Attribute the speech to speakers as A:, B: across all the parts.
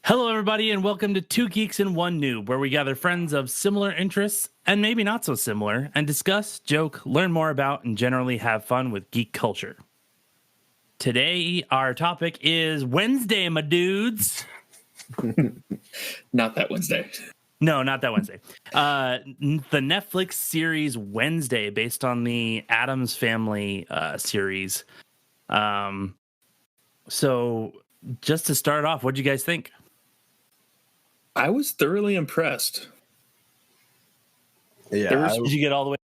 A: Hello, everybody, and welcome to Two Geeks and One Noob, where we gather friends of similar interests and maybe not so similar and discuss, joke, learn more about, and generally have fun with geek culture. Today, our topic is Wednesday, my dudes.
B: Not that Wednesday.
A: No, not that Wednesday. The Netflix series Wednesday, based on the Addams Family series. So, just to start off, what do you guys think?
B: I was thoroughly impressed.
C: Yeah,
A: Did you get all the way?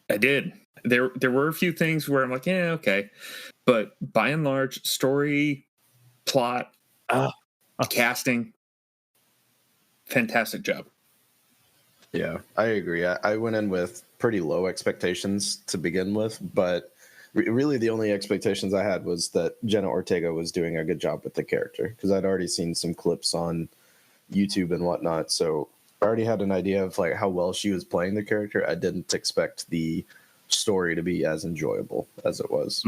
B: I did. There were a few things where I'm like, yeah, okay. But by and large, story, plot, casting, fantastic job.
C: yeah, I agree. I went in with pretty low expectations to begin with, but really the only expectations I had was that Jenna Ortega was doing a good job with the character, because I'd already seen some clips on YouTube and whatnot, so I already had an idea of like how well she was playing the character. I didn't expect the story to be as enjoyable as it was.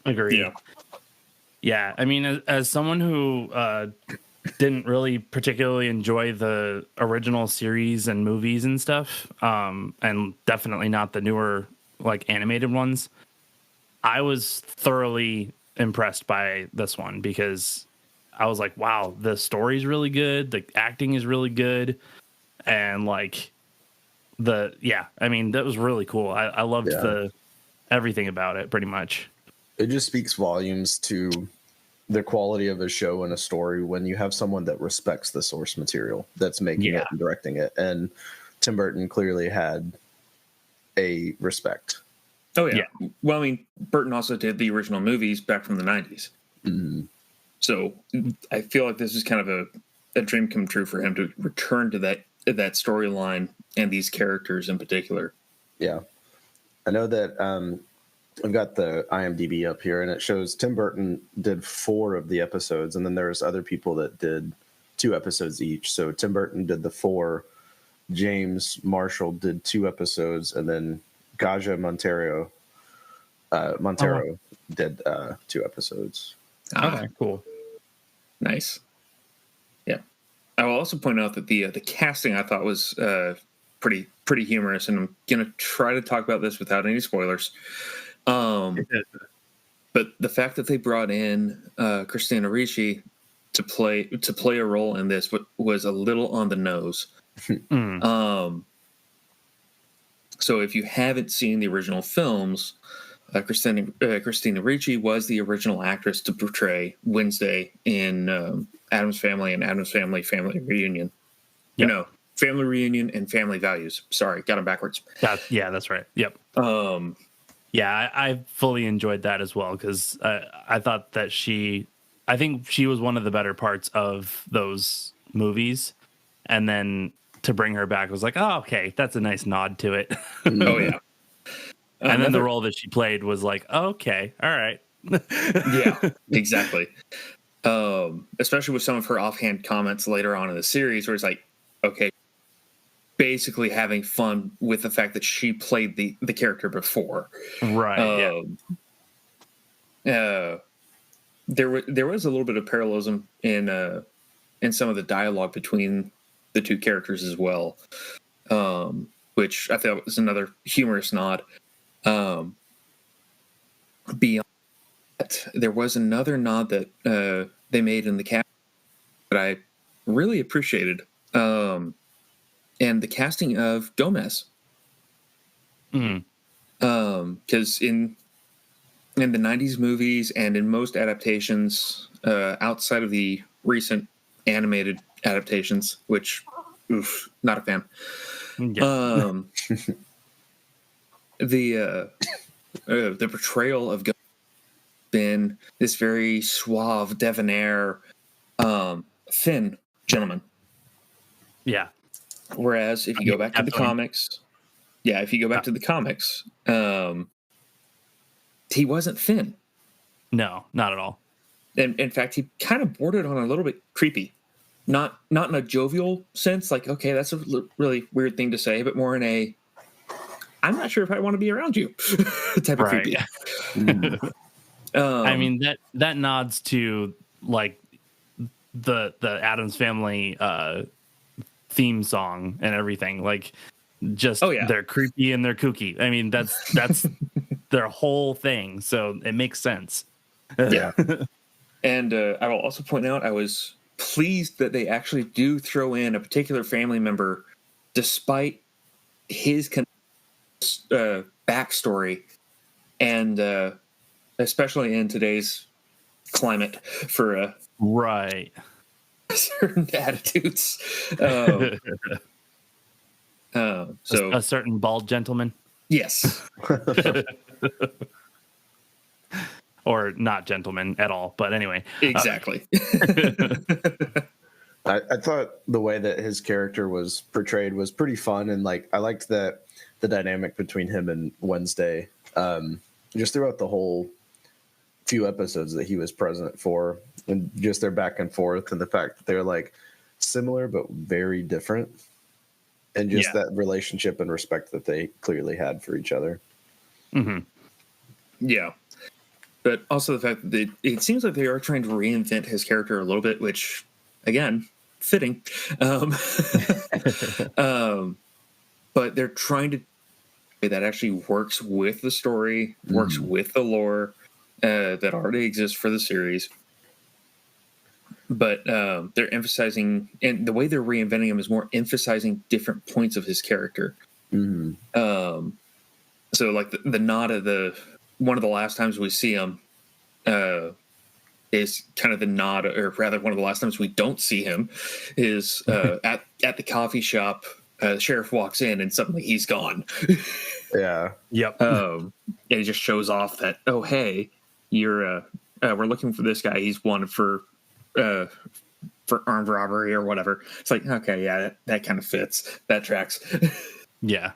A: Agree. Yeah. I mean, as someone who didn't really particularly enjoy the original series and movies and stuff, and definitely not the newer like animated ones, I was thoroughly impressed by this one because I was like, wow, the story's really good, the acting is really good, and like I mean, that was really cool. I loved everything about it pretty much.
C: It just speaks volumes to the quality of a show and a story when you have someone that respects the source material that's making it and directing it. And Tim Burton clearly had a respect.
B: Oh, yeah. Well, I mean, Burton also did the original movies back from the 90s.
C: Mm-hmm.
B: So I feel like this is kind of a dream come true for him to return to that storyline and these characters in particular.
C: Yeah. I know that I've got the IMDb up here, and it shows Tim Burton did 4 of the episodes, and then there's other people that did 2 episodes each. So Tim Burton did the 4, James Marshall did 2 episodes, and then Gaja Montero did 2 episodes.
A: Okay, cool.
B: Nice. Yeah. I will also point out that the casting I thought was pretty humorous, and I'm going to try to talk about this without any spoilers. But the fact that they brought in Christina Ricci to play a role in this was a little on the nose. So if you haven't seen the original films, Christina Ricci was the original actress to portray Wednesday in Addams Family and Addams Family Family Reunion.
A: Yep.
B: Family Reunion and Family Values. Sorry, got them backwards.
A: That's right. Yep. Yeah, I fully enjoyed that as well, because I thought that I think she was one of the better parts of those movies, and then to bring her back was like, oh, okay, that's a nice nod to it.
B: Oh yeah.
A: And then the role that she played was like, oh, okay, all right.
B: Yeah, exactly. Especially with some of her offhand comments later on in the series, where it's like, okay, basically having fun with the fact that she played the character before.
A: Right.
B: There was a little bit of parallelism in some of the dialogue between the two characters as well, which I thought was another humorous nod. Beyond that, there was another nod that they made in the cast that I really appreciated, and the casting of Gomez. Because in the 90s movies and in most adaptations outside of the recent animated adaptations, which, not a fan. Yeah. The portrayal of Gomez been this very suave, debonair, thin gentleman.
A: Yeah.
B: Whereas if you go back to the comics, he wasn't thin.
A: No, not at all.
B: And in fact, he kind of bordered on a little bit creepy. Not in a jovial sense, like, okay, that's a really weird thing to say, but more in a, I'm not sure if I want to be around you type of creepy.
A: I mean, that nods to like the Addams Family theme song and everything. Like, just they're creepy and they're kooky. I mean, that's their whole thing. So it makes sense.
B: Yeah. And I will also point out, I was pleased that they actually do throw in a particular family member, despite his backstory, and especially in today's climate for
A: right
B: certain attitudes. So
A: a certain bald gentleman.
B: Yes.
A: Or not gentleman at all, but anyway.
B: Exactly.
C: I thought the way that his character was portrayed was pretty fun, and like I liked that the dynamic between him and Wednesday, just throughout the whole few episodes that he was present for, and just their back and forth, and the fact that they're like similar but very different, and just that relationship and respect that they clearly had for each other.
A: Mm-hmm.
B: Yeah. But also the fact that it seems like they are trying to reinvent his character a little bit, which, again, fitting. But they're trying to that actually works with the story, works with the lore that already exists for the series. But they're emphasizing, and the way they're reinventing him is more emphasizing different points of his character.
C: Mm-hmm.
B: So like the nod of one of the last times we see him is kind of the nod, or rather one of the last times we don't see him is at the coffee shop. The sheriff walks in and suddenly he's gone.
C: Yeah.
A: Yep.
B: And he just shows off that, oh, hey, we're looking for this guy. He's wanted for armed robbery or whatever. It's like, okay, yeah, that kind of fits. That tracks.
A: Yeah.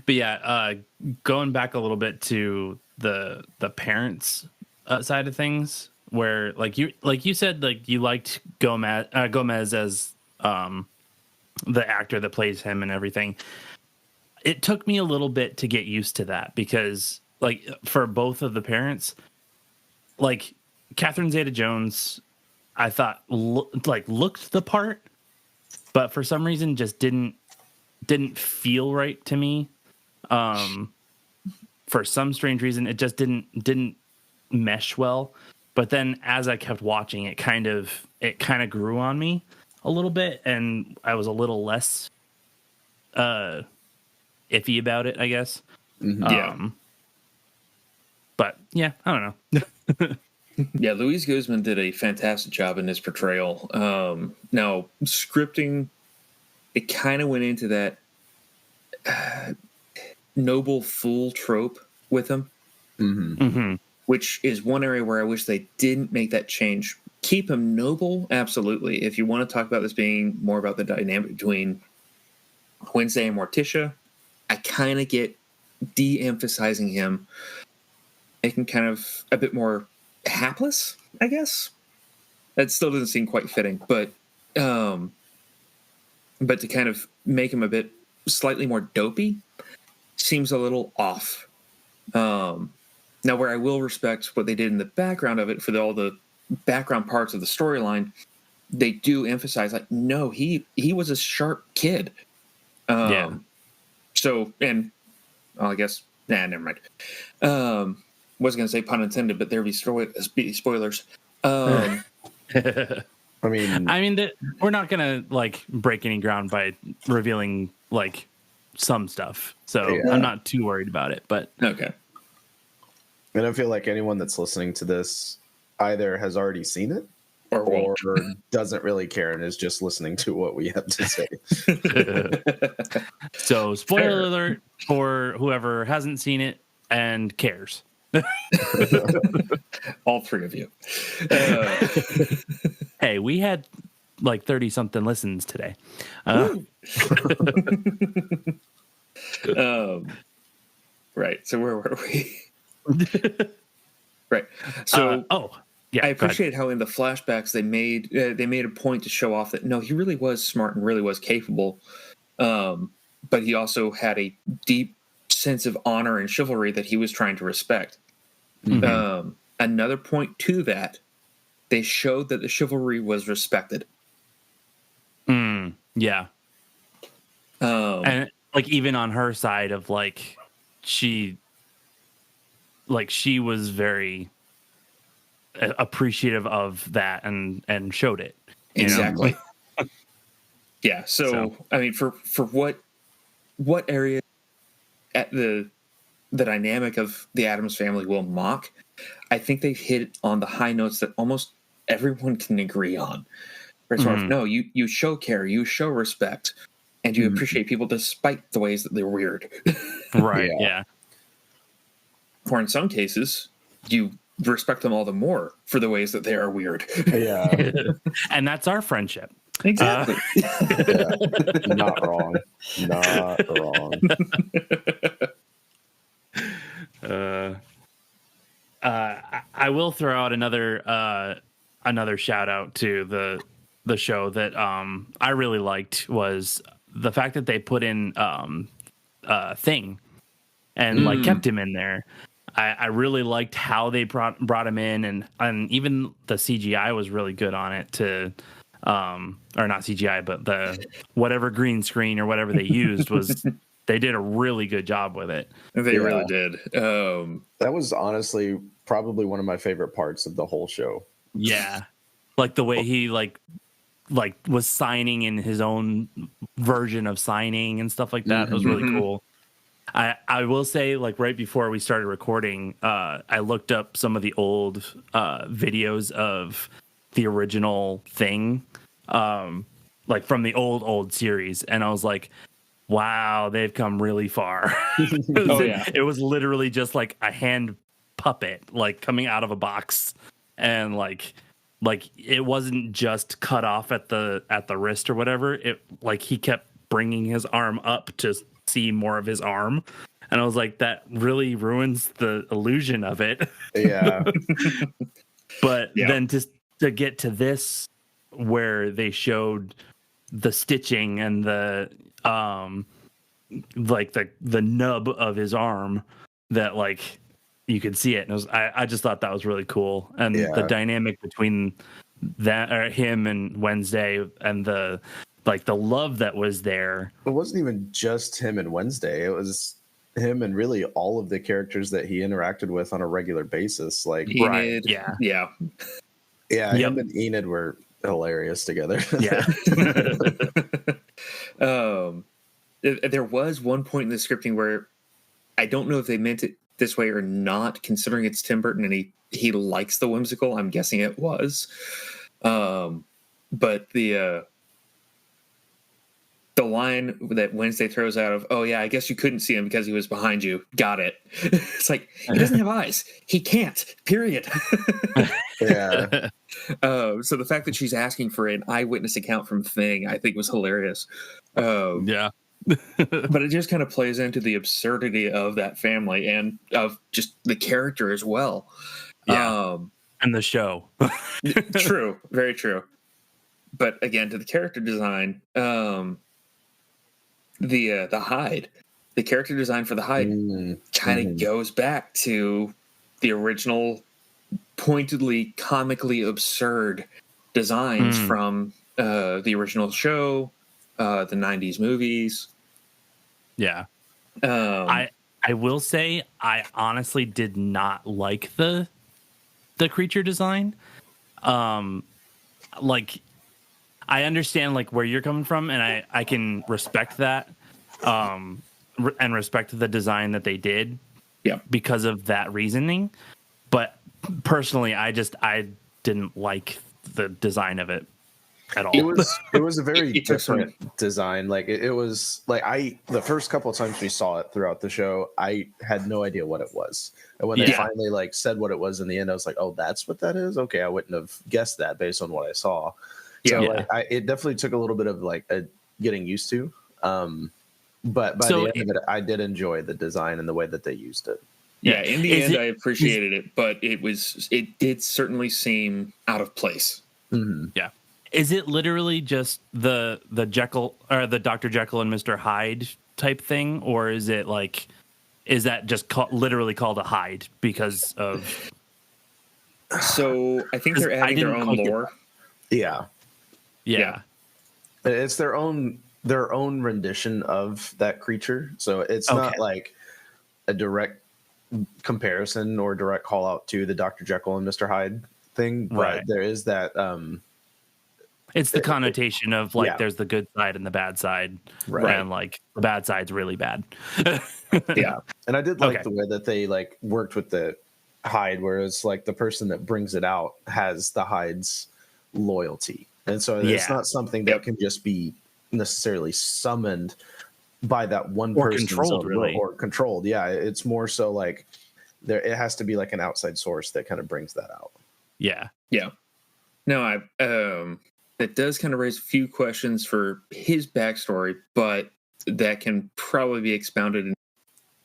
A: But yeah, going back a little bit to the parents side of things, where like you said, like you liked Gomez as the actor that plays him and everything. It took me a little bit to get used to that, because like for both of the parents, like Catherine Zeta-Jones, I thought looked the part, but for some reason just didn't feel right to me. For some strange reason, it just didn't mesh well. But then as I kept watching, it kind of grew on me a little bit, and I was a little less iffy about it, I guess.
B: Yeah.
A: But yeah, I don't know.
B: Yeah, Luis Guzman did a fantastic job in his portrayal. Now, scripting, it kind of went into that noble fool trope with him, which is one area where I wish they didn't make that change. Keep him noble, absolutely. If you want to talk about this being more about the dynamic between Wednesday and Morticia, I kind of get de-emphasizing him, making kind of a bit more hapless, I guess. That still doesn't seem quite fitting, but to kind of make him a bit slightly more dopey seems a little off. Now, where I will respect what they did in the background of it for all the background parts of the storyline, they do emphasize, like, no, he was a sharp kid. So, and well, I guess, never mind. Was going to say pun intended, but there be spoilers.
C: I mean,
A: we're not going to like break any ground by revealing like some stuff. So I'm not too worried about it, but
B: okay.
C: I don't feel like anyone that's listening to this either has already seen it or doesn't really care and is just listening to what we have to say.
A: So spoiler alert for whoever hasn't seen it and cares.
B: All three of you.
A: Hey, we had like 30 something listens today.
B: Right. So where were we? Right. So
A: yeah,
B: I appreciate how in the flashbacks they made a point to show off that no, he really was smart and really was capable, but he also had a deep sense of honor and chivalry that he was trying to respect. another point to that, they showed that the chivalry was respected.
A: Yeah. And like even on her side of like she was very appreciative of that and showed it.
B: Exactly. Yeah. So I mean, for what area at the dynamic of the Addams Family will mock, I think they've hit on the high notes that almost everyone can agree on. As far as, no, you show care, you show respect, and you appreciate people despite the ways that they're weird.
A: Right. Yeah.
B: Or in some cases, you respect them all the more for the ways that they are weird.
C: Yeah.
A: And that's our friendship.
B: Exactly.
C: Yeah. Not wrong. Not wrong.
A: I will throw out another shout out to the show that I really liked was the fact that they put in Thing and like kept him in there. I really liked how they brought him in, and even the CGI was really good on it to or not CGI, but the whatever green screen or whatever they used was they did a really good job with it.
B: They really did.
C: That was honestly probably one of my favorite parts of the whole show.
A: Yeah. Like the way he like was signing in his own version of signing and stuff like that. It was really cool. I will say, like right before we started recording, I looked up some of the old videos of the original Thing, like from the old series, and I was like, wow, they've come really far. It was literally just like a hand puppet like coming out of a box, and like it wasn't just cut off at the wrist or whatever. It like he kept bringing his arm up to see more of his arm, and I was like, that really ruins the illusion of it.
C: Yeah.
A: But then to get to this where they showed the stitching and the like the nub of his arm that like you could see it, and it was, I just thought that was really cool, and the dynamic between that or him and Wednesday and the love that was there.
C: It wasn't even just him and Wednesday. It was him and really all of the characters that he interacted with on a regular basis. Like
B: Enid,
C: yeah. Him and Enid were hilarious together.
A: Yeah.
B: There was one point in the scripting where I don't know if they meant it this way or not, considering it's Tim Burton and he likes the whimsical. I'm guessing it was. But the line that Wednesday throws out of, "Oh yeah, I guess you couldn't see him because he was behind you." Got it. It's like, he doesn't have eyes. He can't. Period.
C: Yeah.
B: So the fact that she's asking for an eyewitness account from Thing, I think was hilarious.
A: Yeah.
B: But it just kind of plays into the absurdity of that family and of just the character as well.
A: Yeah. And the show.
B: True. Very true. But again, to the character design, the hide, the character design for the hide kind of goes back to the original pointedly comically absurd designs from the original show, the 90s movies.
A: Yeah. I will say I honestly did not like the creature design. Like I understand like where you're coming from, and I can respect that, and respect the design that they did, because of that reasoning. But personally, I didn't like the design of it at all.
C: It was a very different design. Like it was like the first couple of times we saw it throughout the show, I had no idea what it was, and when they finally like said what it was in the end, I was like, oh, that's what that is. Okay, I wouldn't have guessed that based on what I saw. So like, it definitely took a little bit of like getting used to. But by the end of it, I did enjoy the design and the way that they used it.
B: Yeah, in the end, I appreciated it, but it did certainly seem out of place.
A: Mm-hmm. Yeah. Is it literally just the Jekyll or the Dr. Jekyll and Mr. Hyde type thing, or is it like, is that just literally called a hide because of
B: So I think they're adding their own lore.
C: Yeah. It's their own rendition of that creature. So it's not like a direct comparison or direct call out to the Dr. Jekyll and Mr. Hyde thing, but there is that
A: it's the connotation of like there's the good side and the bad side, and like the bad side's really bad.
C: And I did like the way that they like worked with the Hyde, whereas like the person that brings it out has the Hyde's loyalty, and so it's not something that can just be necessarily summoned by that one person or controlled. It's more so like it has to be like an outside source that kind of brings that out.
B: No, that does kind of raise a few questions for his backstory, but that can probably be expounded in,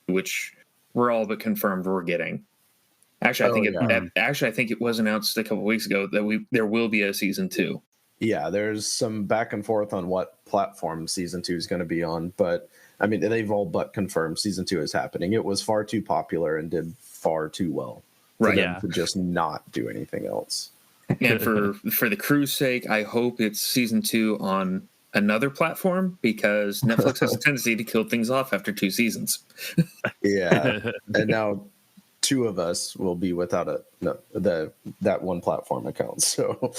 B: which we're all but confirmed we're getting. Actually, I think it was announced a couple of weeks ago that there will be a season 2.
C: Yeah, there's some back and forth on what platform season 2 is going to be on, but I mean, they've all but confirmed season 2 is happening. It was far too popular and did far too well for them to just not do anything else.
B: And for the crew's sake, I hope it's season 2 on another platform, because Netflix has a tendency to kill things off after 2 seasons.
C: And now 2 of us will be without that one platform account. So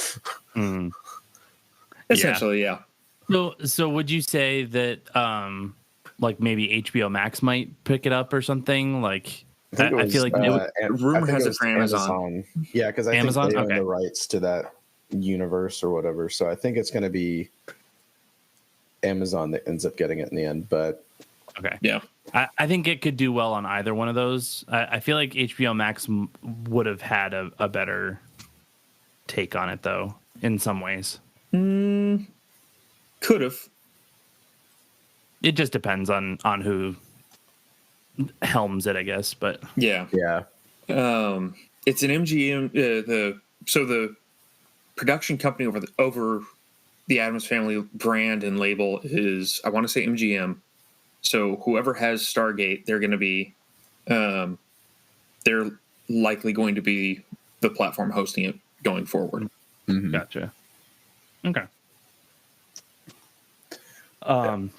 B: essentially,
A: So would you say that like maybe HBO Max might pick it up or something? Like I feel like
B: rumor has it for Amazon.
C: Yeah, because I think they own the rights to that universe or whatever. So I think it's going to be Amazon that ends up getting it in the end. But
A: I think it could do well on either one of those. I feel like HBO Max would have had a better take on it, though, in some ways.
B: Could have.
A: It just depends on who helms it, I guess. But
B: it's an MGM. The production company over the Addams Family brand and label is, I want to say, MGM. So whoever has Stargate, they're going to be, they're likely going to be the platform hosting it going forward.
A: Mm-hmm. Gotcha. Okay. So
C: I mean,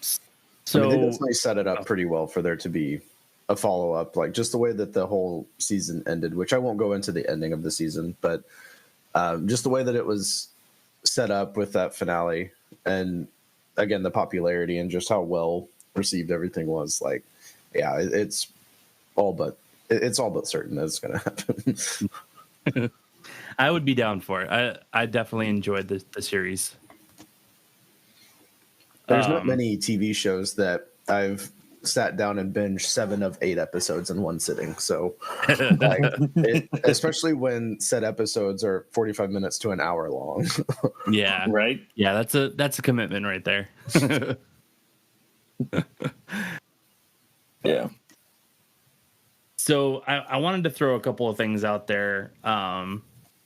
C: they definitely set it up pretty well for there to be a follow-up, like just the way that the whole season ended, which I won't go into the ending of the season, but just the way that it was set up with that finale, and again, the popularity and just how well received everything was. Like, it's all but certain that it's going to happen.
A: I would be down for it. I definitely enjoyed the series.
C: There's not many TV shows that I've sat down and binged 7 of 8 episodes in one sitting. So, especially when said episodes are 45 minutes to an hour long.
A: Yeah.
B: Right.
A: Yeah. That's a commitment right there.
B: Yeah.
A: So I wanted to throw a couple of things out there,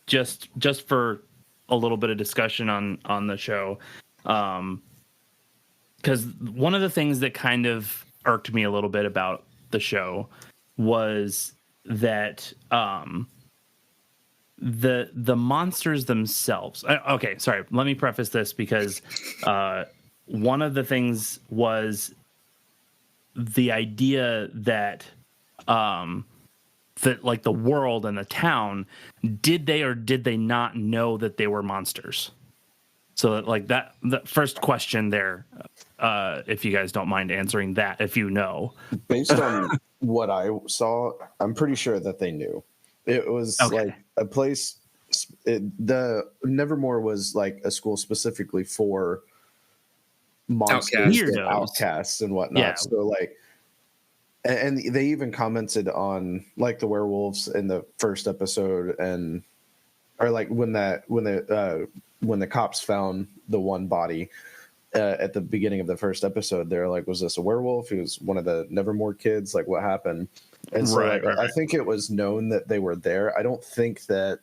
A: just for a little bit of discussion on the show. Because one of the things that kind of irked me a little bit about the show was that the monsters themselves. Okay, sorry. Let me preface this because one of the things was the idea that that like the world and the town, did they or did they not know that they were monsters? So like that, the first question there, if you guys don't mind answering that, if you know.
C: Based on what I saw, I'm pretty sure that they knew. It was like a place, the Nevermore was like a school specifically for monsters and outcasts and whatnot. Yeah. So like, and they even commented on like the werewolves in the first episode, and or like when the cops found the one body at the beginning of the first episode, they're like, was this a werewolf? He was one of the Nevermore kids. Like, what happened? And so I think it was known that they were there. I don't think that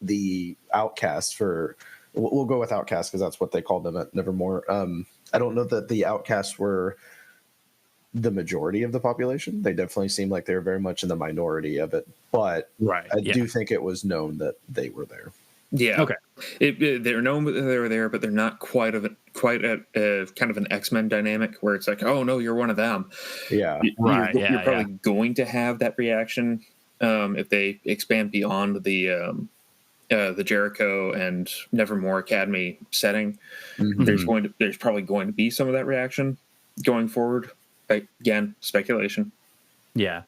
C: the outcasts we'll go with outcasts because that's what they called them at Nevermore. I don't know that the outcasts were the majority of the population. They definitely seem like they're very much in the minority of it, but I do think it was known that they were there.
B: Yeah. Okay. They're known that they were there, but they're not quite a kind of an X-Men dynamic where it's like, oh no, you're one of them.
C: Yeah.
B: You're probably going to have that reaction if they expand beyond the Jericho and Nevermore Academy setting. Mm-hmm. There's probably going to be some of that reaction going forward. Again, speculation.
A: Yeah.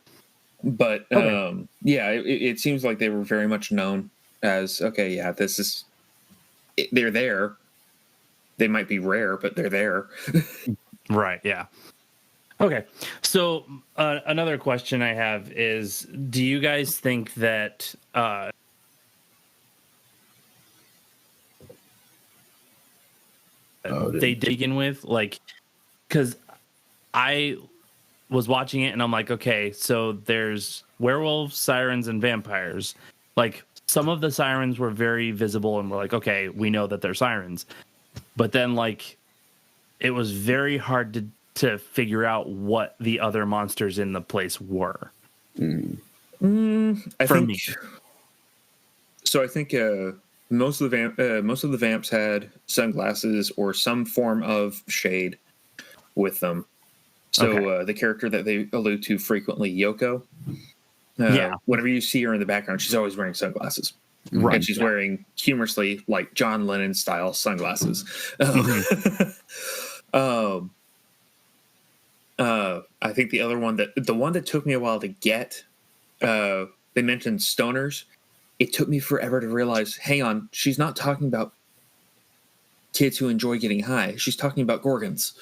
B: But it seems like they were very much known as, okay, yeah, they're there. They might be rare, but they're there.
A: Right. Yeah. Okay. So another question I have is, do you guys think that they begin with, like, because I was watching it and I'm like, okay, so there's werewolves, sirens, and vampires. Like, some of the sirens were very visible and we're like, okay, we know that they're sirens. But then, like, it was very hard to figure out what the other monsters in the place were.
B: I think most of the vamps had sunglasses or some form of shade with them. So the character that they allude to frequently, Yoko, whenever you see her in the background, she's always wearing sunglasses. Right. And she's wearing humorously, like, John Lennon style sunglasses. I think the one that took me a while to get, they mentioned stoners. It took me forever to realize, hang on, she's not talking about kids who enjoy getting high. She's talking about gorgons.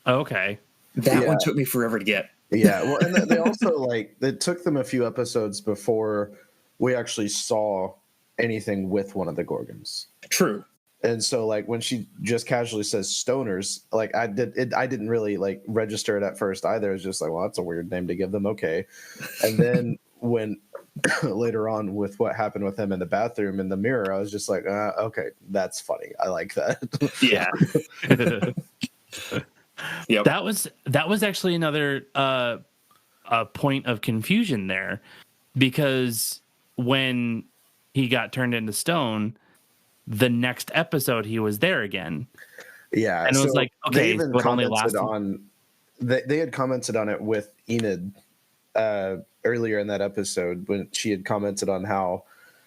A: Okay.
B: That one took me forever to get.
C: Yeah. Well, and they also, like, it took them a few episodes before we actually saw anything with one of the gorgons.
B: True.
C: And so, like, when she just casually says stoners, like, I didn't really, like, register it at first either. It was just like, well, that's a weird name to give them. Okay. And then when later on with what happened with him in the bathroom in the mirror, I was just like, okay, that's funny. I like that.
A: Yeah. Yep. That was actually another point of confusion there, because when he got turned into stone, the next episode he was there again.
C: Yeah,
A: and it was like, okay,
C: they even commented on. They had commented on it with Enid earlier in that episode when she had commented on how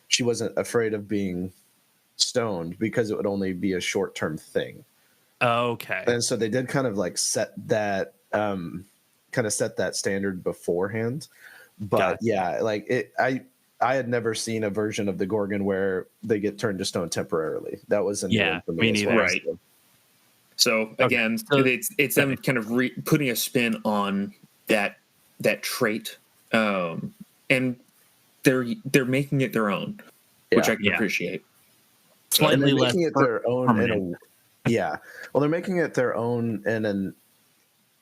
C: she wasn't afraid of being stoned because it would only be a short-term thing.
A: Okay.
C: And so they did kind of like set that standard beforehand. But yeah, like I had never seen a version of the Gorgon where they get turned to stone temporarily. That was a new one for me.
B: Me neither. Right. So again, it's them kind of putting a spin on that trait, and they're making it their own, which I can appreciate.
A: Slightly less
C: making it their own. Well, they're making it their own in an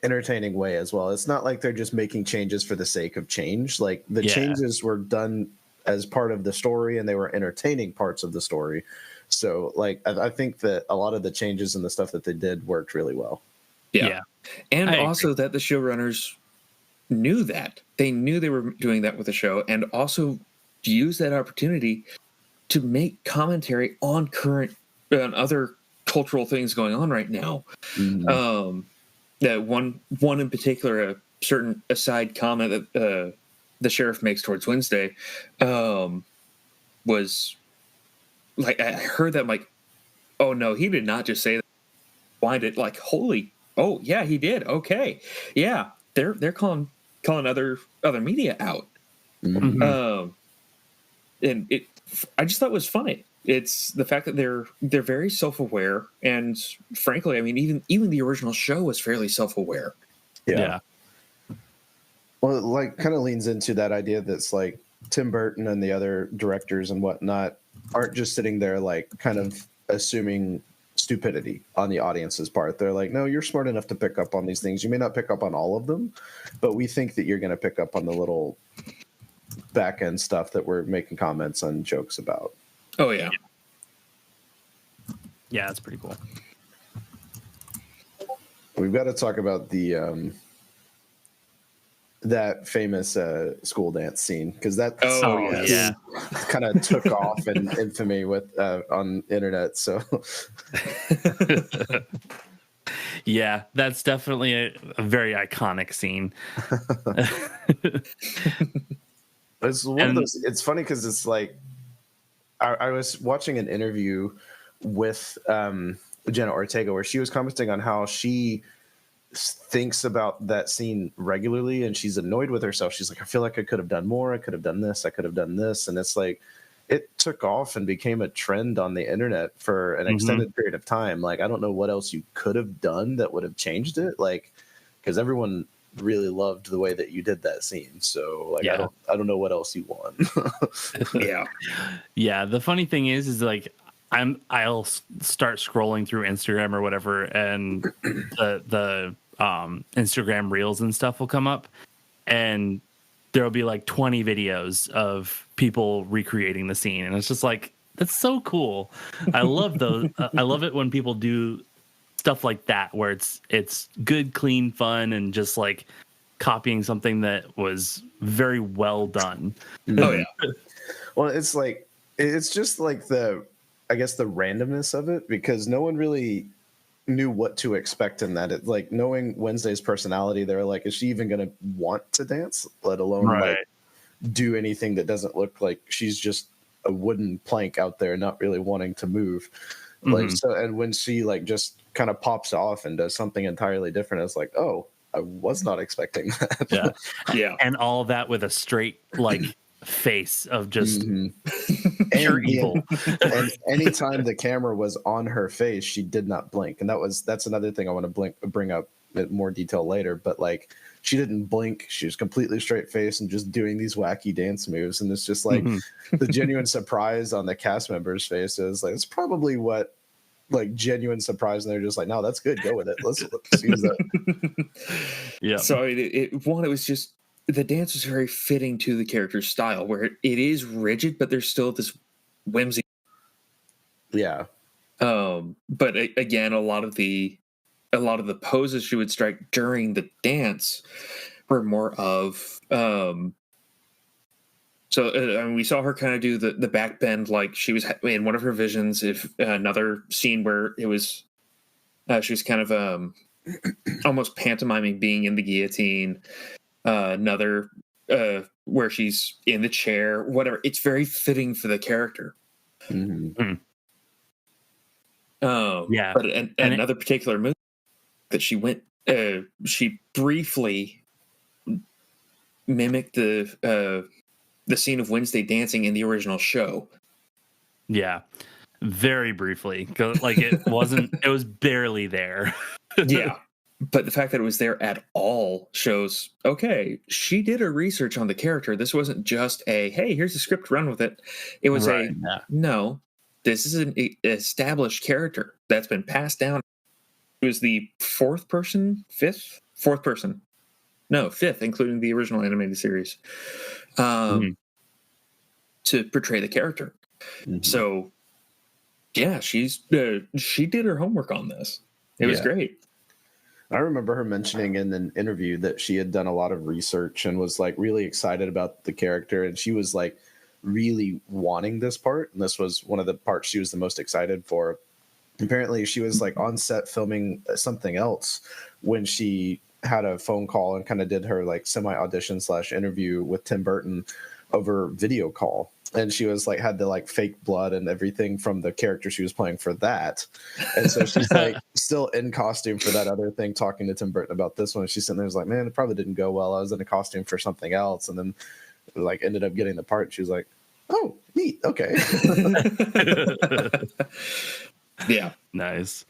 C: entertaining way as well. It's not like they're just making changes for the sake of change. Like, the changes were done as part of the story, and they were entertaining parts of the story. So, like, I think that a lot of the changes and the stuff that they did worked really well.
B: Yeah. And also that the showrunners knew that. They knew they were doing that with the show, and also used that opportunity to make commentary on other cultural things going on right now. Mm-hmm. That one in particular, a certain aside comment that the sheriff makes towards Wednesday, was like, I heard that, I'm like, oh no, he did not just say that. Wind it, like, holy, oh yeah, he did. Okay, yeah, they're calling other media out. Mm-hmm. And I just thought it was funny. It's the fact that they're very self-aware, and frankly, I mean, even the original show was fairly self-aware.
C: Yeah. Well, it, like, kind of leans into that idea that's like Tim Burton and the other directors and whatnot aren't just sitting there like kind of assuming stupidity on the audience's part. They're like, no, you're smart enough to pick up on these things. You may not pick up on all of them, but we think that you're going to pick up on the little back end stuff that we're making comments and jokes about.
B: Oh yeah.
A: Yeah, that's pretty cool.
C: we've got to talk about the that famous school dance scene, because that kind of took off in infamy with on internet. So
A: yeah, that's definitely a very iconic scene.
C: It's one of those. It's funny because it's like I was watching an interview with Jenna Ortega where she was commenting on how she thinks about that scene regularly, and she's annoyed with herself. She's like, I feel like I could have done more. I could have done this. I could have done this. And it's like, it took off and became a trend on the internet for an extended period of time. Like, I don't know what else you could have done that would have changed it. Like, because everyone really loved the way that you did that scene. So like, I don't know what else you want.
A: Yeah. The funny thing is like, I'll start scrolling through Instagram or whatever, and the Instagram reels and stuff will come up, and there'll be like 20 videos of people recreating the scene, and it's just like, that's so cool. I love those. I love it when people do stuff like that, where it's good, clean fun, and just like copying something that was very well done.
B: Oh yeah.
C: Well, it's like, it's just like the randomness of it, because no one really knew what to expect in that. It, like, knowing Wednesday's personality, they're like, is she even going to want to dance, let alone like do anything that doesn't look like she's just a wooden plank out there not really wanting to move. Like, so, and when she like just kind of pops off and does something entirely different, it's like, oh, I was not expecting that.
B: Yeah.
A: And all of that with a straight like face of just pure evil.
C: And anytime the camera was on her face, she did not blink. And that's another thing I want to bring up in more detail later. But like, she didn't blink. She was completely straight faced and just doing these wacky dance moves. And it's just like the genuine surprise on the cast members' faces. Like, it's probably what, like, genuine surprise. And they're just like, no, that's good. Go with it. Let's use that.
A: Yeah.
B: So it was just, the dance was very fitting to the character's style, where it is rigid, but there's still this whimsy.
C: Yeah.
B: But again, a lot of the poses she would strike during the dance were more of we saw her kind of do the back bend, like she was in one of her visions. If another scene where it was she was kind of almost pantomiming being in the guillotine. Another where she's in the chair, whatever. It's very fitting for the character. But another particular movie that she went, she briefly mimicked the scene of Wednesday dancing in the original show.
A: Yeah, very briefly. Like, it was barely there.
B: Yeah. But the fact that it was there at all shows, okay, she did her research on the character. This wasn't just a, hey, here's the script, run with it. It was no, this is an established character that's been passed down. It was the fifth person, including the original animated series, to portray the character. So, yeah, she did her homework on this. It was great.
C: I remember her mentioning in an interview that she had done a lot of research and was like really excited about the character. And she was like really wanting this part. And this was one of the parts she was the most excited for. Apparently she was like on set filming something else when she had a phone call and kind of did her like semi audition / interview with Tim Burton over video call. And she was like, had the like fake blood and everything from the character she was playing for that. And so she's like still in costume for that other thing, talking to Tim Burton about this one. And she's sitting there was like, man, it probably didn't go well. I was in a costume for something else. And then like ended up getting the part. She was like, oh, neat. Okay.
B: Yeah.
A: Nice.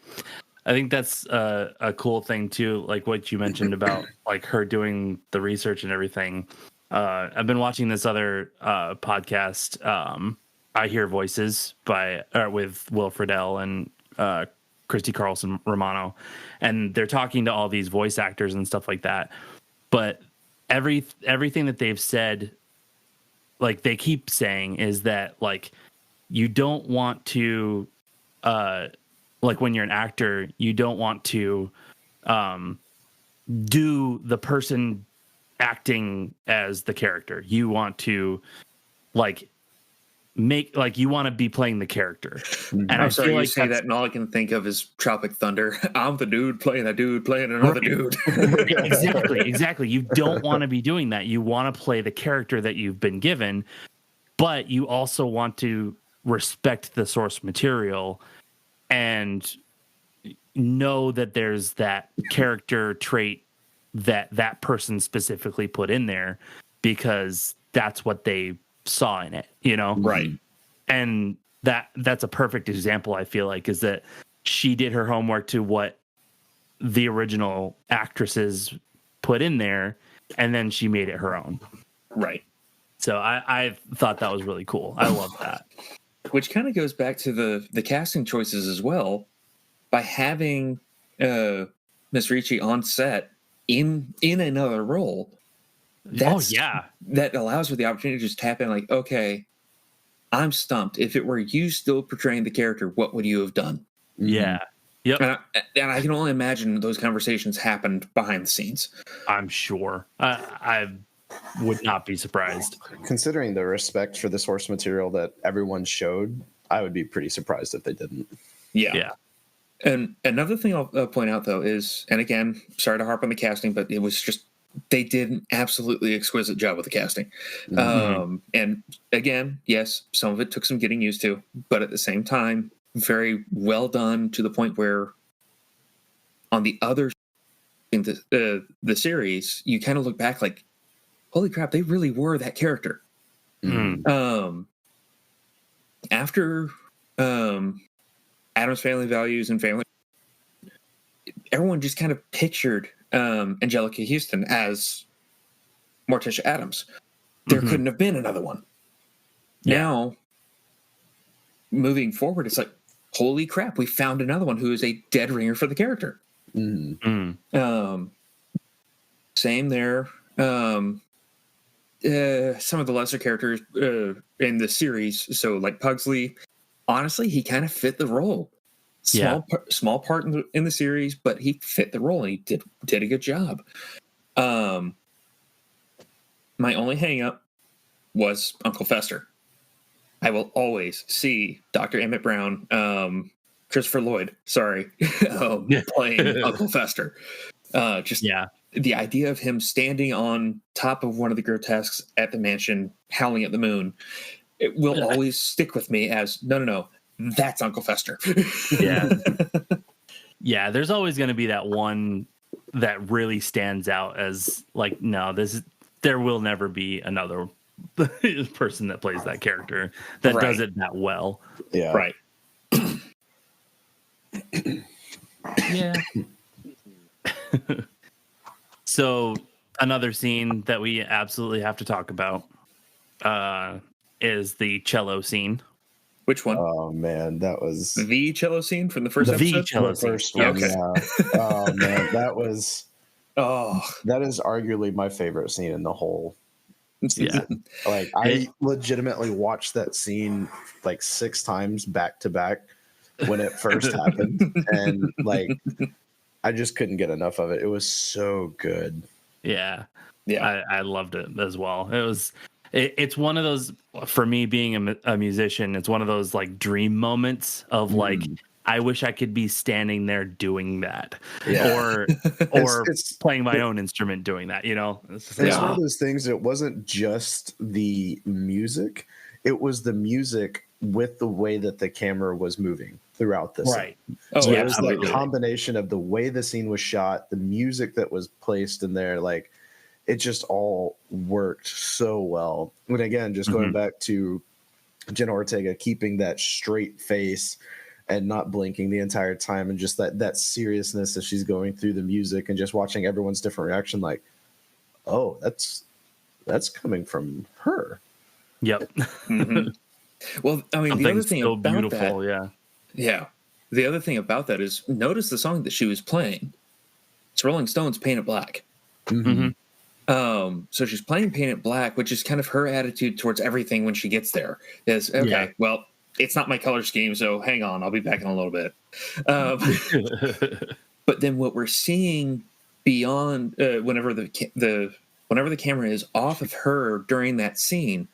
A: I think that's a cool thing too. Like what you mentioned about like her doing the research and everything. I've been watching this other podcast, I Hear Voices with Will Friedle and Christy Carlson Romano, and they're talking to all these voice actors and stuff like that. But everything that they've said, like they keep saying, is that like you don't want to, like when you're an actor, you don't want to do the person acting as the character. You want to you want to be playing the character. And
B: I'm sorry,
A: feel
B: you
A: like
B: say that, and all I can think of is Tropic Thunder. I'm the dude playing a dude playing another dude.
A: Exactly. You don't want to be doing that. You want to play the character that you've been given, but you also want to respect the source material and know that there's that character trait that person specifically put in there because that's what they saw in it,
B: Right.
A: And that's a perfect example, I feel like, is that she did her homework to what the original actresses put in there, and then she made it her own.
B: Right.
A: So I thought that was really cool. I love that.
B: Which kind of goes back to the casting choices as well. By having Miss Ricci on set in another role, that allows for the opportunity to just tap in like, okay, I'm stumped. If it were you still portraying the character, what would you have done?
A: Yeah. Yep.
B: And I can only imagine those conversations happened behind the scenes.
A: I'm sure. I would not be surprised.
C: Considering the respect for the source material that everyone showed, I would be pretty surprised if they didn't.
B: Yeah. And another thing I'll point out, though, is, and again, sorry to harp on the casting, but it was just, they did an absolutely exquisite job with the casting. And again, yes, some of it took some getting used to, but at the same time, very well done to the point where on the other in the series, you kind of look back like, holy crap, they really were that character. After Addams Family Values and Family, everyone just kind of pictured Angelica Houston as Morticia Addams. There couldn't have been another one. Now, moving forward, it's like, holy crap, we found another one who is a dead ringer for the character. Same there. Some of the lesser characters in the series, so like Pugsley, honestly, he kind of fit the role. Small part in the series, but he fit the role and he did a good job. My only hang up was Uncle Fester. I will always see Dr. Emmett Brown, Christopher Lloyd, playing Uncle Fester. The idea of him standing on top of one of the grotesques at the mansion, howling at the moon, it will always stick with me as, no, that's Uncle Fester.
A: Yeah, there's always going to be that one that really stands out as like, no, there will never be another person that plays that character that does it that well.
C: Yeah.
B: Right.
A: Yeah. So another scene that we absolutely have to talk about is the cello scene.
B: Which one?
C: Oh man, that was
B: the cello scene from the first episode.
A: The cello scene.
C: First one,
B: okay.
C: Oh man, that was.
B: Oh,
C: that is arguably my favorite scene in the whole season.
A: Yeah.
C: Like I legitimately watched that scene like 6 times back to back when it first happened, and like I just couldn't get enough of it. It was so good.
A: Yeah. I loved it as well. It's one of those, for me being a musician, it's one of those like dream moments of like, I wish I could be standing there doing that, or it's playing my own instrument doing that. It's
C: one of those things. It wasn't just the music; it was the music with the way that the camera was moving throughout the scene. So it was that combination of the way the scene was shot, the music that was placed in there, like it just all worked so well. And again, just going back to Jenna Ortega keeping that straight face and not blinking the entire time, and just that seriousness as she's going through the music, and just watching everyone's different reaction, like, oh, that's coming from her.
A: Yep.
B: Well, I mean, the other thing
A: so
B: about
A: beautiful,
B: that, the other thing about that is notice the song that she was playing. It's Rolling Stones' "Paint It Black." So she's playing "Paint It Black," which is kind of her attitude towards everything when she gets there. Is well, it's not my color scheme, so hang on, I'll be back in a little bit. But then what we're seeing beyond whenever the camera is off of her during that scene,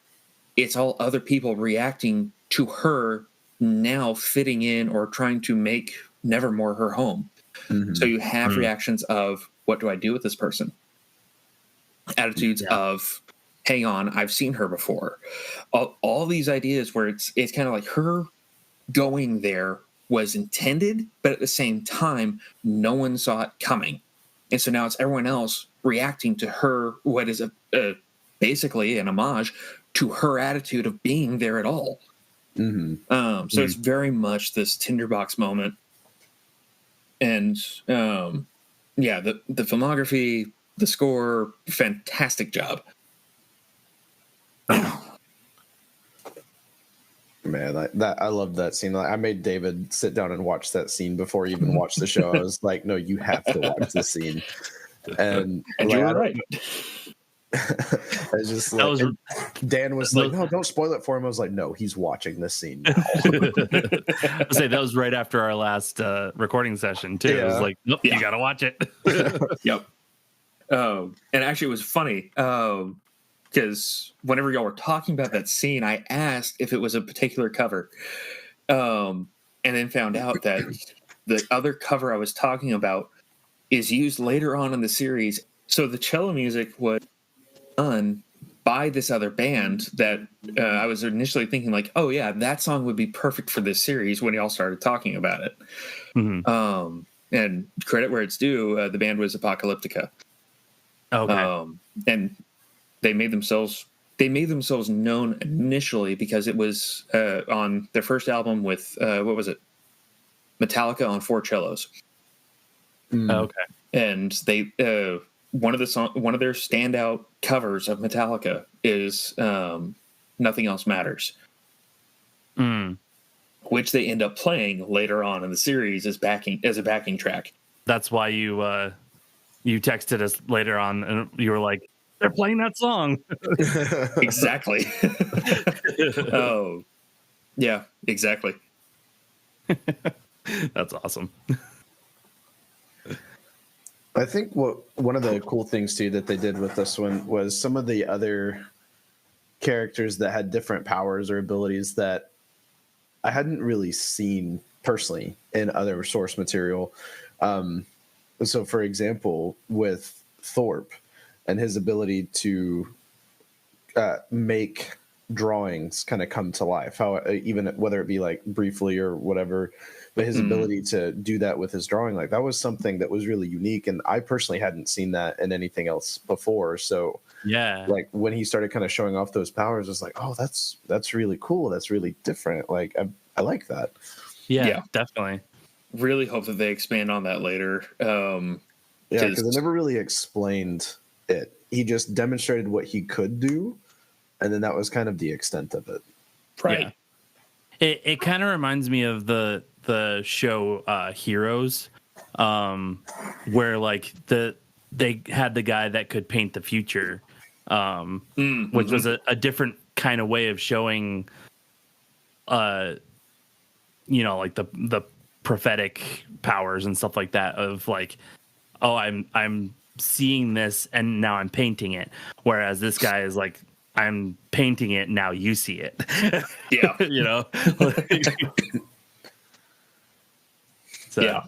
B: it's all other people reacting to her now fitting in or trying to make Nevermore her home. Mm-hmm. So you have reactions of, what do I do with this person? Attitudes of, hang on, I've seen her before. All these ideas where it's kind of like her going there was intended, but at the same time, no one saw it coming. And so now it's everyone else reacting to her, what is basically an homage to her attitude of being there at all. Mm-hmm. So it's very much this tinderbox moment. And the filmography, the score, fantastic job.
C: Man, I love that scene. Like, I made David sit down and watch that scene before he even watched the show. I was like, no, you have to watch this scene. And like,
B: you were right.
C: I just like, Dan was like, no, don't spoil it for him. I was like, no, he's watching this scene now.
A: I say that was right after our last recording session too. It was like, nope, you gotta watch it.
B: Yep. And actually, it was funny because whenever y'all were talking about that scene, I asked if it was a particular cover, and then found out that the other cover I was talking about is used later on in the series. So the cello music was done by this other band that I was initially thinking like, oh yeah, that song would be perfect for this series when y'all started talking about it. Mm-hmm. And credit where it's due, the band was Apocalyptica.
A: Okay.
B: And they made themselves known initially because it was on their first album with what was it? Metallica on 4 cellos.
A: Okay.
B: And they one of their standout covers of Metallica is Nothing Else Matters. Which they end up playing later on in the series as a backing track.
A: That's why you texted us later on and you were like, they're playing that song.
B: Exactly. Oh, yeah, exactly.
A: That's awesome.
C: I think one of the cool things too that they did with this one was some of the other characters that had different powers or abilities that I hadn't really seen personally in other source material. So, for example, with Thorpe and his ability to make drawings kind of come to life, how even whether it be like briefly or whatever, but his ability to do that with his drawing, like that was something that was really unique. And I personally hadn't seen that in anything else before. So
A: yeah,
C: like when he started kind of showing off those powers, it's like, oh, that's really cool. That's really different. Like I like that.
A: Yeah, definitely.
B: Really hope that they expand on that later.
C: Yeah, because they never really explained it. He just demonstrated what he could do, and then that was kind of the extent of it.
B: Right.
A: Yeah. It kind of reminds me of the show Heroes, where like they had the guy that could paint the future, which was a different kind of way of showing, like the prophetic powers and stuff like that. Of like, oh, I'm seeing this and now I'm painting it, whereas this guy is like, I'm painting it, now you see it.
B: Yeah.
A: So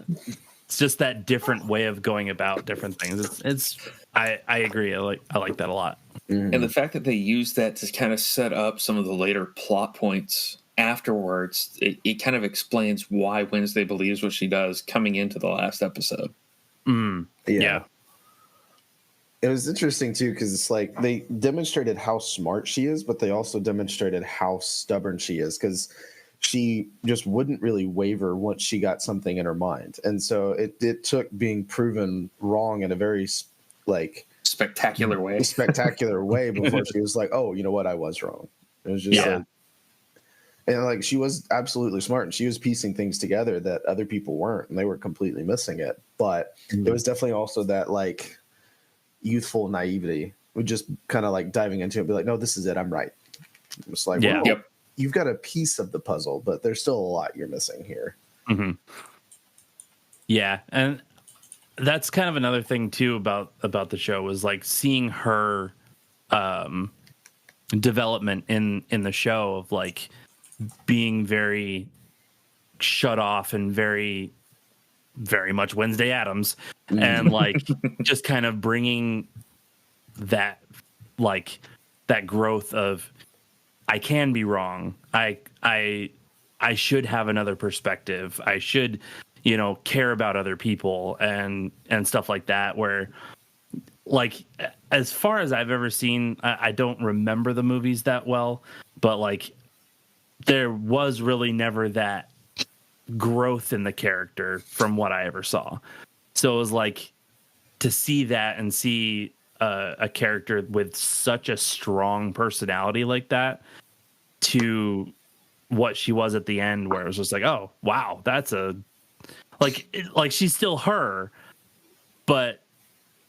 A: it's just that different way of going about different things. I agree. I like that a lot.
B: And the fact that they used that to kind of set up some of the later plot points afterwards, it kind of explains why Wednesday believes what she does coming into the last episode.
A: Yeah.
C: It was interesting too, because it's like they demonstrated how smart she is, but they also demonstrated how stubborn she is, because she just wouldn't really waver once she got something in her mind. And so it took being proven wrong in a very
B: spectacular way
C: before she was like, oh, you know what? I was wrong. It was just and like, she was absolutely smart and she was piecing things together that other people weren't, and they were completely missing it. But it was definitely also that like youthful naivety with just kind of like diving into it, be like, no, this is it. I'm right. It's like, you've got a piece of the puzzle, but there's still a lot you're missing here.
A: Yeah. And that's kind of another thing too about the show was like seeing her development in the show of like being very shut off and very very much Wednesday Addams and like just kind of bringing that like that growth of I can be wrong. I should have another perspective. I should, care about other people and stuff like that. Where, like, as far as I've ever seen, I don't remember the movies that well, but like, there was really never that growth in the character from what I ever saw. So it was like to see that and see a character with such a strong personality like that to what she was at the end, where it was just like, oh wow, that's like she's still her, but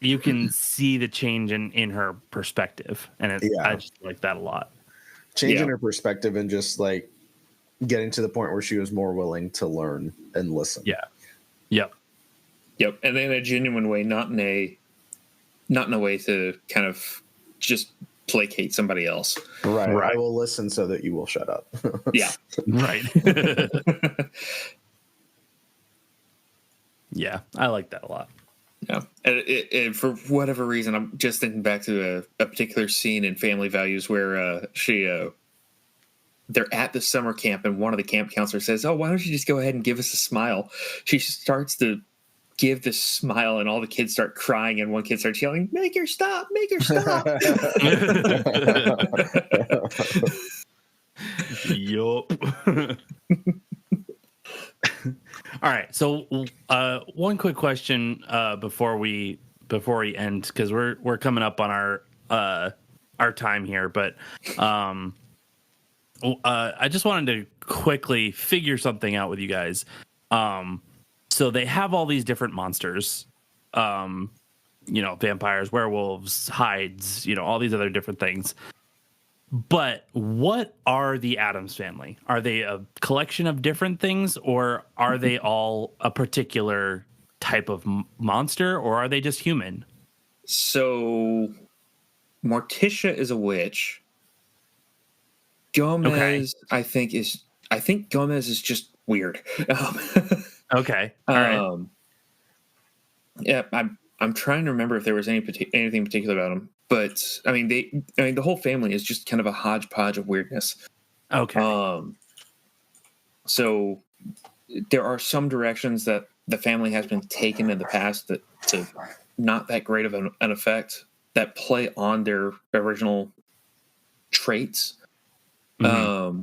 A: you can see the change in her perspective, and I just like that a lot.
C: Changing her perspective and just like getting to the point where she was more willing to learn and listen.
B: Yep, and in a genuine way, not in a way to kind of just placate somebody else.
C: Right. I will listen so that you will shut up.
B: Yeah.
A: Right. Yeah, I like that a lot.
B: Yeah. And for whatever reason, I'm just thinking back to a particular scene in Family Values where they're at the summer camp and one of the camp counselors says, "Oh, why don't you just go ahead and give us a smile?" She starts to give this smile and all the kids start crying and one kid starts yelling, make her stop.
A: Yup. All right, so one quick question before we end, because we're coming up on our time here, but I just wanted to quickly figure something out with you guys. So they have all these different monsters, vampires, werewolves, hides, all these other different things. But what are the Addams Family? Are they a collection of different things, or are they all a particular type of monster, or are they just human?
B: So Morticia is a witch. Gomez, okay. I think Gomez is just weird.
A: Okay. All right.
B: Yeah, I'm trying to remember if there was anything particular about him, but I mean the whole family is just kind of a hodgepodge of weirdness.
A: Okay.
B: So there are some directions that the family has been taken in the past that to not that great of an effect that play on their original traits. Mm-hmm.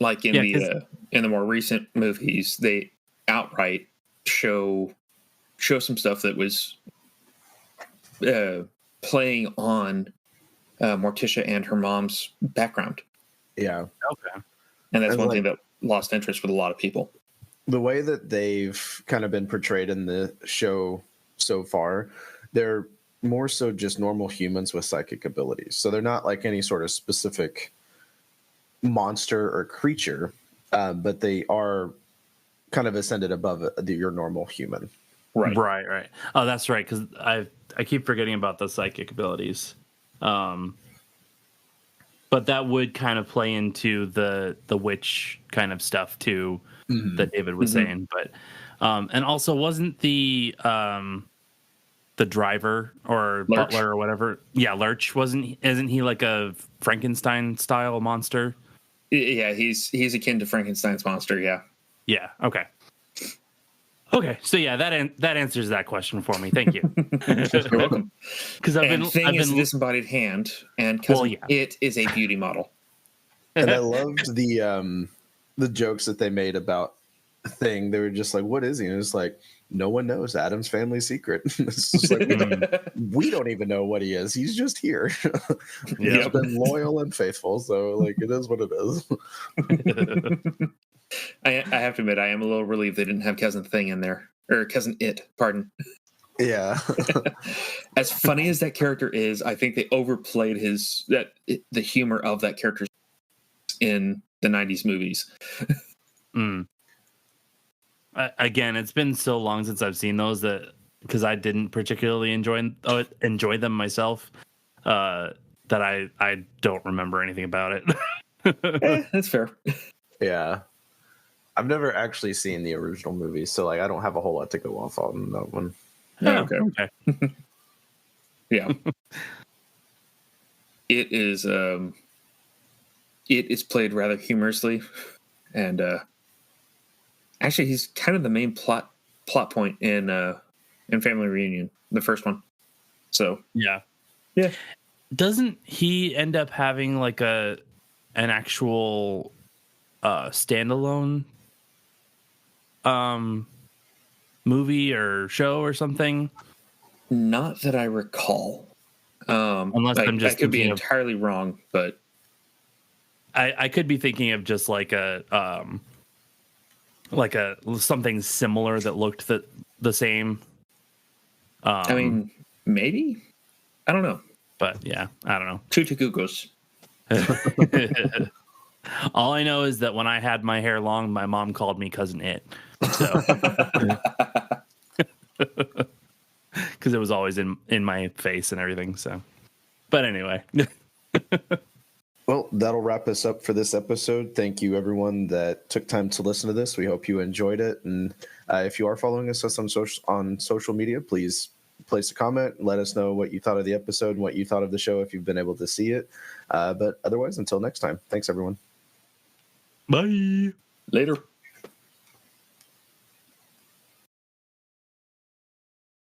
B: Like in the more recent movies, they outright show some stuff that was playing on Morticia and her mom's background.
C: Yeah.
B: Okay. And that's one thing that lost interest with a lot of people.
C: The way that they've kind of been portrayed in the show so far, they're more so just normal humans with psychic abilities. So they're not like any sort of specific monster or creature, but they are kind of ascended above your normal human.
A: Right. Oh, that's right, because I keep forgetting about the psychic abilities. But that would kind of play into the witch kind of stuff too, that David was saying. But and also wasn't the driver or
B: Lurch.
A: butler or whatever? Yeah, Lurch isn't he like a Frankenstein style monster?
B: Yeah, he's akin to Frankenstein's monster. Yeah.
A: Yeah. Okay. So yeah, that answers that question for me. Thank you.
B: You're welcome.
A: Because I've been
B: a disembodied hand, and it is a beauty model.
C: And I loved the jokes that they made about Thing. They were just like, "What is he?" And it's like, no one knows Addams Family secret. It's just like we don't even know what he is. He's just here. He's been loyal and faithful, so like it is what it is.
B: I have to admit, I am a little relieved they didn't have Cousin Thing in there, or Cousin It. Pardon.
C: Yeah.
B: As funny as that character is, I think they overplayed the humor of that character in the '90s movies.
A: again, it's been so long since I've seen those that because I didn't particularly enjoy them myself, that I don't remember anything about it.
B: That's fair.
C: Yeah. I've never actually seen the original movie, so like I don't have a whole lot to go off on that one.
B: Oh, okay. Yeah. It is played rather humorously, and actually he's kind of the main plot point in Family Reunion, the first one. So
A: yeah. Doesn't he end up having like an actual standalone movie or show or something?
B: Not that I recall.
A: Unless I'm just
B: I could be
A: thinking
B: entirely wrong, but
A: I could be thinking of just like a something similar that looked the same.
B: I mean, maybe. I don't know.
A: But yeah, I don't know.
B: Two Googles.
A: All I know is that when I had my hair long, my mom called me Cousin It. So because it was always in my face and everything. So, but anyway.
C: Well, that'll wrap us up for this episode. Thank you, everyone that took time to listen to this. We hope you enjoyed it. And if you are following us on social media, please place a comment. Let us know what you thought of the episode and what you thought of the show if you've been able to see it. But otherwise, until next time, thanks, everyone.
A: Bye.
B: Later.